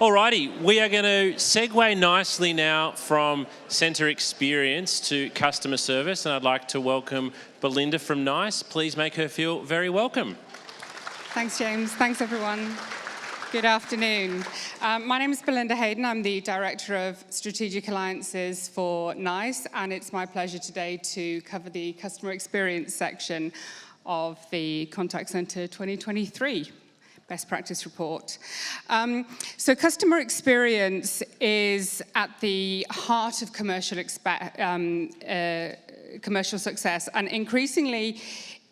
Alrighty, we are going to segue nicely now from centre experience to customer service, and I'd like to welcome Belinda from NICE. Please make her feel very welcome. Thanks, James. Thanks, everyone. Good afternoon. My name is Belinda Haden. I'm the Director of Strategic Alliances for NICE, and it's my pleasure today to cover the customer experience section of the Contact Centre 2023 Best Practice Report. So customer experience is at the heart of commercial success, and increasingly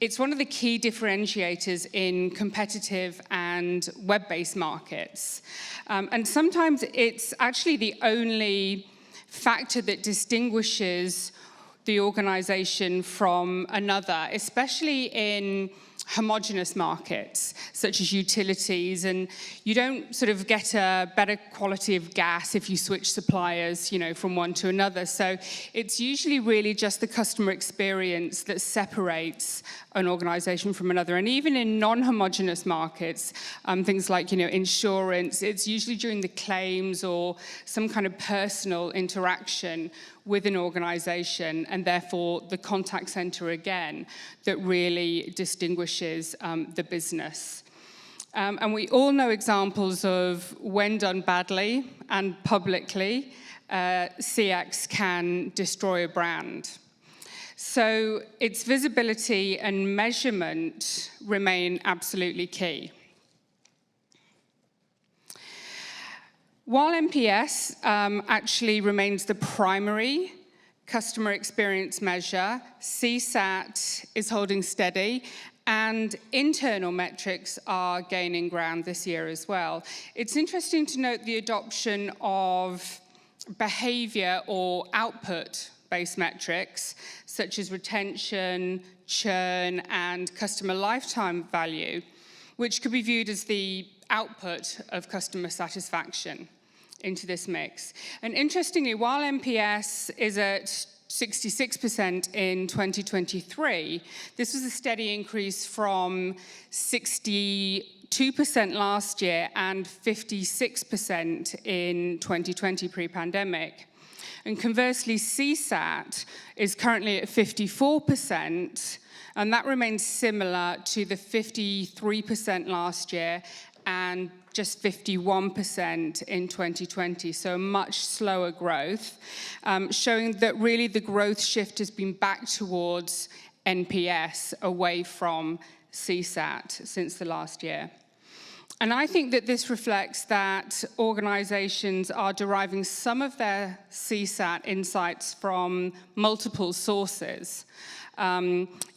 it's one of the key differentiators in competitive and web-based markets. And sometimes it's actually the only factor that distinguishes the organization from another, especially in homogeneous markets, such as utilities, and you don't sort of get a better quality of gas if you switch suppliers, from one to another. So it's usually really just the customer experience that separates an organization from another. And even in non-homogeneous markets, things like, insurance, it's usually during the claims or some kind of personal interaction with an organization, and therefore the contact center again that really distinguishes the business. And we all know examples of when done badly and publicly, CX can destroy a brand. So its visibility and measurement remain absolutely key. While NPS actually remains the primary customer experience measure, CSAT is holding steady, and internal metrics are gaining ground this year as well. It's interesting to note the adoption of behavior or output-based metrics, such as retention, churn, and customer lifetime value, which could be viewed as the output of customer satisfaction into this mix. And interestingly, while NPS is at 66% in 2023, this was a steady increase from 62% last year and 56% in 2020 pre-pandemic. And conversely, CSAT is currently at 54%, and that remains similar to the 53% last year and just 51% in 2020, so much slower growth, showing that really the growth shift has been back towards NPS, away from CSAT since the last year. And I think that this reflects that organizations are deriving some of their CSAT insights from multiple sources,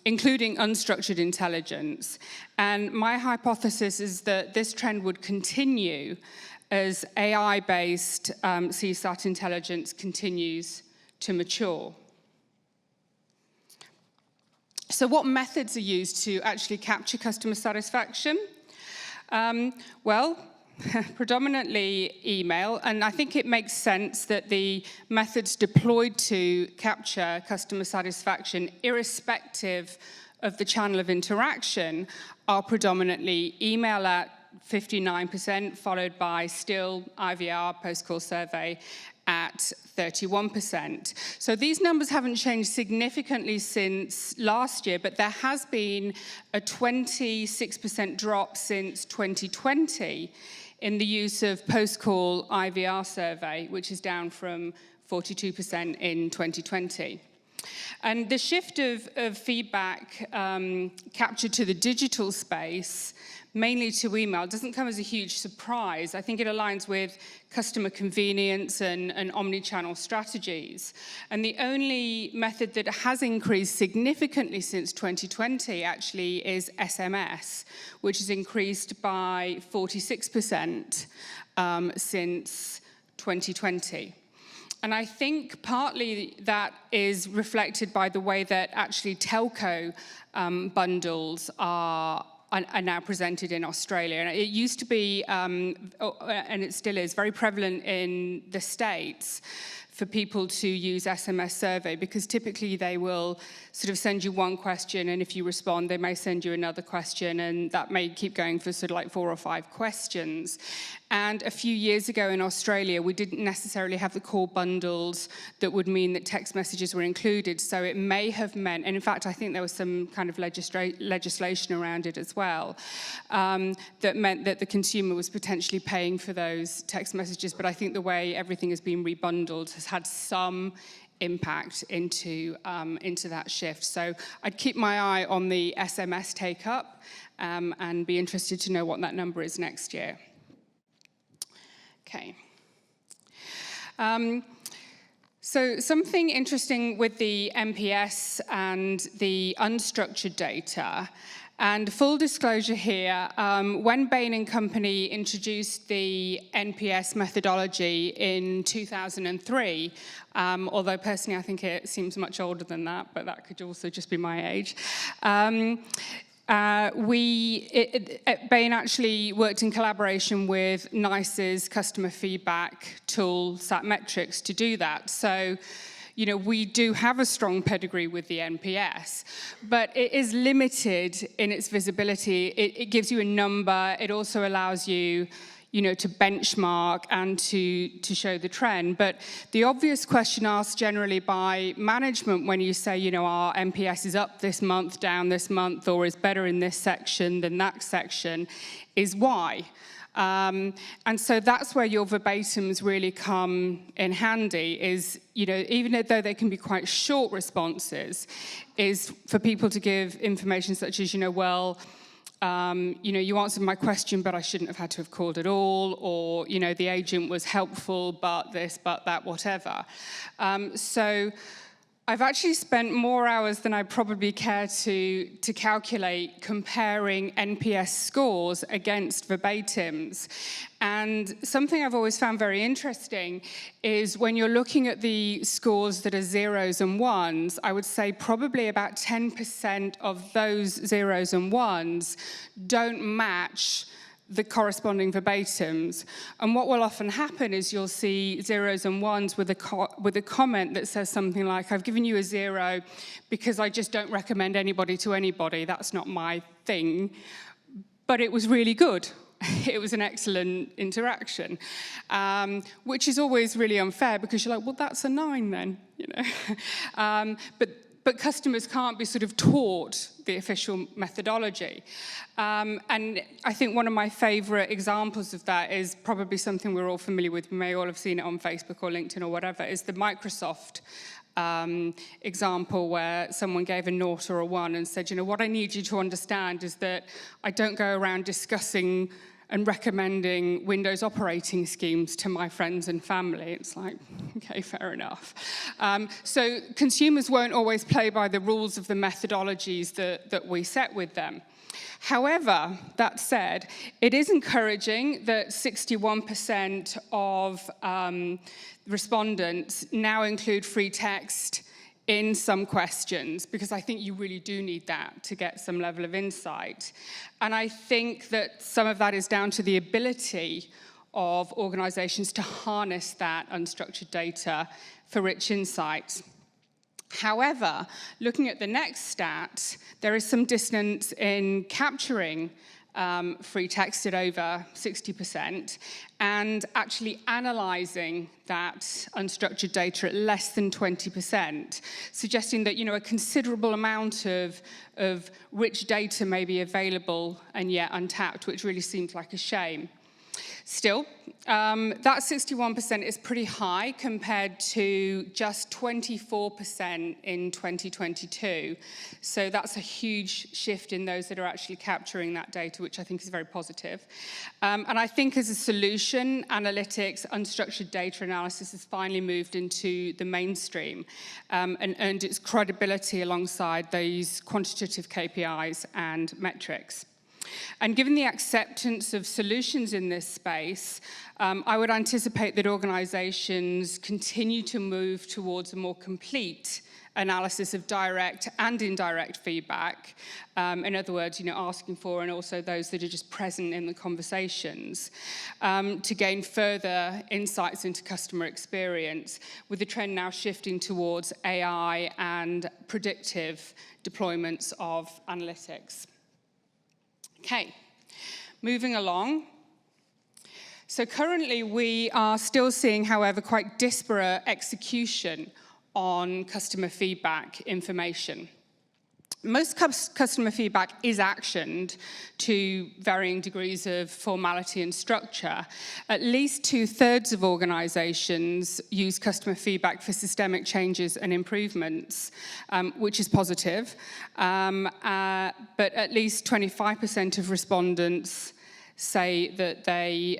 including unstructured intelligence. And my hypothesis is that this trend would continue as AI-based CSAT intelligence continues to mature. So what methods are used to actually capture customer satisfaction? Well, predominantly email, and I think it makes sense that the methods deployed to capture customer satisfaction, irrespective of the channel of interaction, are predominantly email at 59%, followed by still IVR, post-call survey, at 31%. So these numbers haven't changed significantly since last year, but there has been a 26% drop since 2020 in the use of post-call IVR survey, which is down from 42% in 2020. And the shift of feedback captured to the digital space, mainly to email, doesn't come as a huge surprise. I think it aligns with customer convenience and omni-channel strategies. And the only method that has increased significantly since 2020 actually is SMS, which has increased by 46% since 2020. And I think partly that is reflected by the way that actually telco bundles are now presented in Australia. And it used to be, and it still is, very prevalent in the States. for people to use SMS survey, because typically they will sort of send you one question, and if you respond, they may send you another question, and that may keep going for sort of like 4 or 5 questions. And a few years ago in Australia, we didn't necessarily have the call bundles that would mean that text messages were included. So it may have meant, and in fact, I think there was some kind of legislation around it as well, that meant that the consumer was potentially paying for those text messages. But I think the way everything has been rebundled has had some impact into that shift. So I'd keep my eye on the SMS take-up and be interested to know what that number is next year. Okay. So something interesting with the NPS and the unstructured data, and full disclosure here, when Bain & Company introduced the NPS methodology in 2003, although personally I think it seems much older than that, but that could also just be my age, Bain actually worked in collaboration with NICE's customer feedback tool, SMAART to do that. So, you know, we do have a strong pedigree with the NPS, but it is limited in its visibility. It gives you a number. It also allows you, you know, to benchmark and to show the trend. But the obvious question asked generally by management when you say, you know, our NPS is up this month, down this month, or is better in this section than that section, is why? And so that's where your verbatims really come in handy, is, you know, even though they can be quite short responses, is for people to give information such as, you know, well, you know, you answered my question, but I shouldn't have had to have called at all, or, you know, the agent was helpful, but this, but that, whatever. So I've actually spent more hours than I probably care to calculate comparing NPS scores against verbatims. And something I've always found very interesting is when you're looking at the scores that are 0s and 1s, I would say probably about 10% of those 0s and 1s don't match the corresponding verbatims. And what will often happen is you'll see 0s and 1s with a comment that says something like, I've given you a 0 because I just don't recommend anybody to anybody. That's not my thing. But it was really good. It was an excellent interaction, which is always really unfair because you're like, well, that's a 9 then, you know. But customers can't be sort of taught the official methodology. And I think one of my favorite examples of that is probably something we're all familiar with. We may all have seen it on Facebook or LinkedIn or whatever, is the Microsoft example where someone gave a 0 or a 1 and said, you know, what I need you to understand is that I don't go around discussing and recommending Windows operating schemes to my friends and family. It's like, okay, fair enough. So consumers won't always play by the rules of the methodologies that we set with them. However, that said, it is encouraging that 61% of respondents now include free text in some questions, because I think you really do need that to get some level of insight. And I think that some of that is down to the ability of organizations to harness that unstructured data for rich insights. However, looking at the next stat, there is some dissonance in capturing free text at over 60%, and actually analysing that unstructured data at less than 20%, suggesting that, you know, a considerable amount of rich data may be available and yet untapped, which really seems like a shame. Still, that 61% is pretty high compared to just 24% in 2022. So that's a huge shift in those that are actually capturing that data, which I think is very positive. And I think as a solution, analytics, unstructured data analysis has finally moved into the mainstream and earned its credibility alongside these quantitative KPIs and metrics. And given the acceptance of solutions in this space, I would anticipate that organizations continue to move towards a more complete analysis of direct and indirect feedback. In other words, asking for and also those that are just present in the conversations, to gain further insights into customer experience, with the trend now shifting towards AI and predictive deployments of analytics. Okay, moving along. So currently we are still seeing, however, quite disparate execution on customer feedback information. Most customer feedback is actioned to varying degrees of formality and structure. At least 2/3 of organizations use customer feedback for systemic changes and improvements, which is positive. But at least 25% of respondents say that they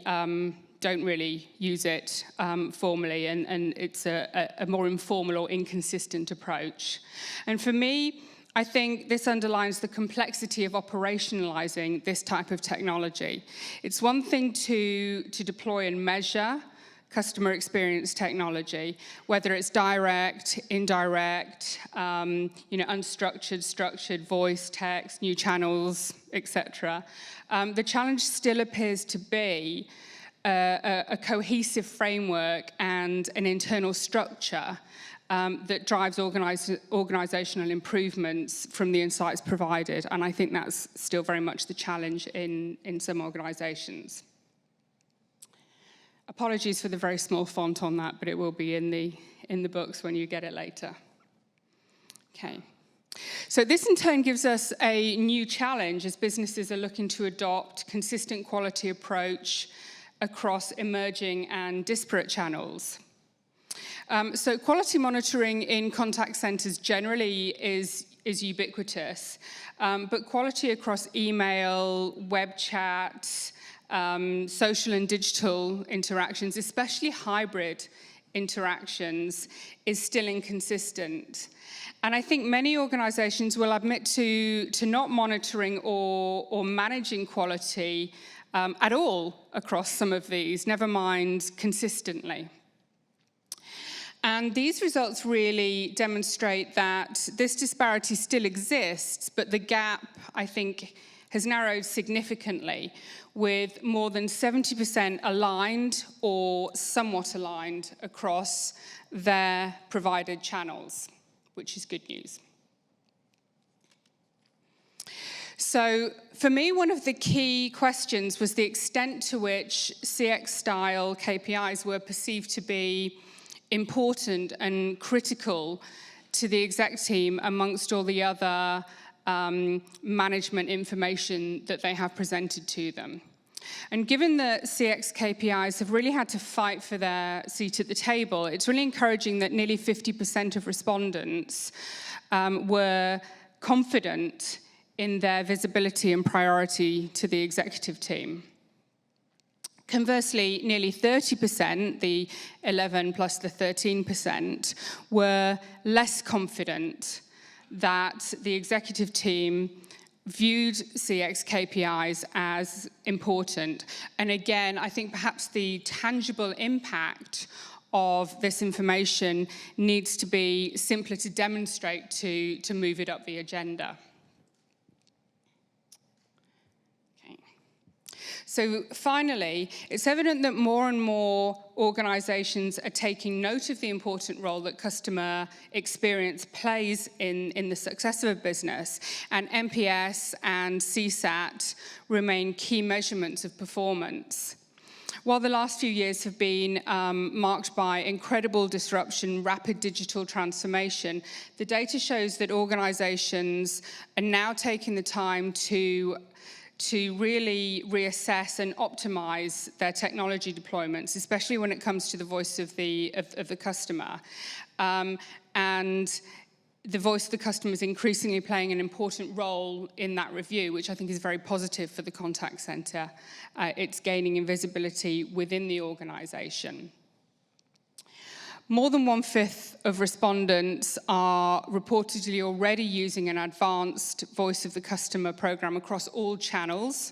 don't really use it formally, and it's a more informal or inconsistent approach. And for me, I think this underlines the complexity of operationalizing this type of technology. It's one thing to deploy and measure customer experience technology, whether it's direct, indirect, unstructured, structured, voice, text, new channels, etc. The challenge still appears to be a cohesive framework and an internal structure that drives organizational improvements from the insights provided. And I think that's still very much the challenge in some organizations. Apologies for the very small font on that, but it will be in the books when you get it later. Okay. So this in turn gives us a new challenge as businesses are looking to adopt consistent quality approach across emerging and disparate channels. So quality monitoring in contact centers generally is ubiquitous, but quality across email, web chat, social and digital interactions, especially hybrid interactions, is still inconsistent. And I think many organizations will admit to not monitoring or managing quality at all across some of these, never mind consistently. And these results really demonstrate that this disparity still exists, but the gap, I think, has narrowed significantly, with more than 70% aligned or somewhat aligned across their provided channels, which is good news. So for me, one of the key questions was the extent to which CX-style KPIs were perceived to be important and critical to the exec team amongst all the other management information that they have presented to them. And given that CX KPIs have really had to fight for their seat at the table, it's really encouraging that nearly 50% of respondents were confident in their visibility and priority to the executive team. Conversely, nearly 30%, the 11 plus the 13%, were less confident that the executive team viewed CX KPIs as important. And again, I think perhaps the tangible impact of this information needs to be simpler to demonstrate to move it up the agenda. So finally, it's evident that more and more organizations are taking note of the important role that customer experience plays in the success of a business, and NPS and CSAT remain key measurements of performance. While the last few years have been marked by incredible disruption, rapid digital transformation, the data shows that organizations are now taking the time to really reassess and optimize their technology deployments, especially when it comes to the voice of the customer. And the voice of the customer is increasingly playing an important role in that review, which I think is very positive for the contact center. It's gaining in visibility within the organization. More than 1/5 of respondents are reportedly already using an advanced voice of the customer program across all channels,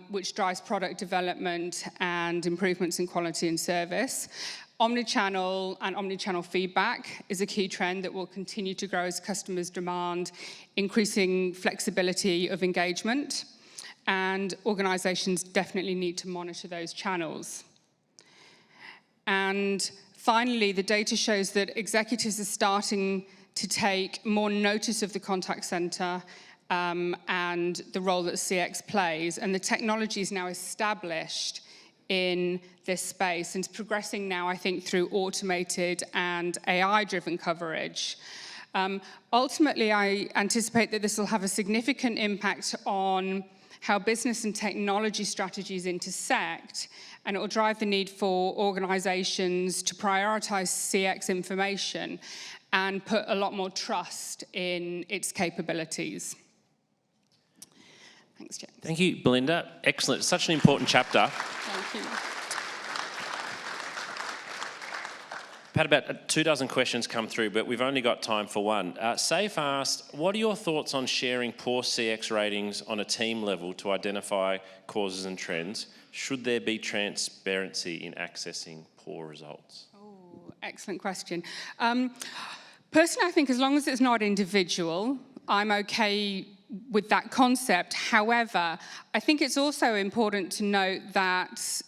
which drives product development and improvements in quality and service. Omnichannel and omnichannel feedback is a key trend that will continue to grow as customers demand increasing flexibility of engagement, and organizations definitely need to monitor those channels. And finally, the data shows that executives are starting to take more notice of the contact center and the role that CX plays, and the technology is now established in this space, and it's progressing now, I think, through automated and AI-driven coverage. Ultimately, I anticipate that this will have a significant impact on how business and technology strategies intersect, and it will drive the need for organizations to prioritize CX information and put a lot more trust in its capabilities. Thanks, James. Thank you, Belinda. Excellent. Such an important chapter. Thank you. I've had about 24 questions come through, but we've only got time for one. Safe asked, what are your thoughts on sharing poor CX ratings on a team level to identify causes and trends? Should there be transparency in accessing poor results? Oh, excellent question. Personally, I think as long as it's not individual, I'm okay with that concept. However, I think it's also important to note that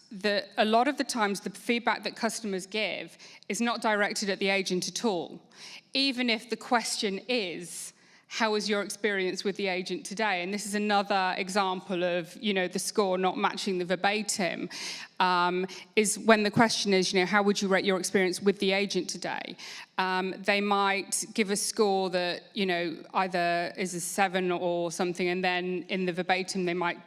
a lot of the times the feedback that customers give is not directed at the agent at all. Even if the question is, how was your experience with the agent today? And this is another example of, the score not matching the verbatim, is when the question is, how would you rate your experience with the agent today? They might give a score that, either is a 7 or something, and then in the verbatim they might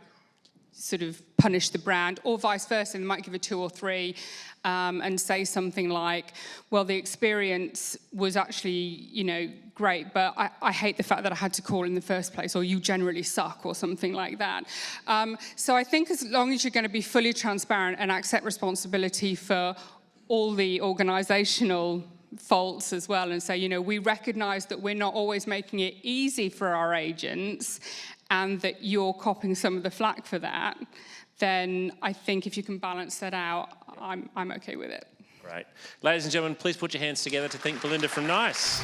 sort of punish the brand, or vice versa. They might give a 2 or 3 and say something like, well, the experience was actually, great, but I hate the fact that I had to call in the first place, or you generally suck, or something like that. So I think as long as you're going to be fully transparent and accept responsibility for all the organizational faults as well, and say, we recognize that we're not always making it easy for our agents, and that you're copping some of the flack for that, then I think if you can balance that out, I'm okay with it. Great. Ladies and gentlemen, please put your hands together to thank Belinda from NICE.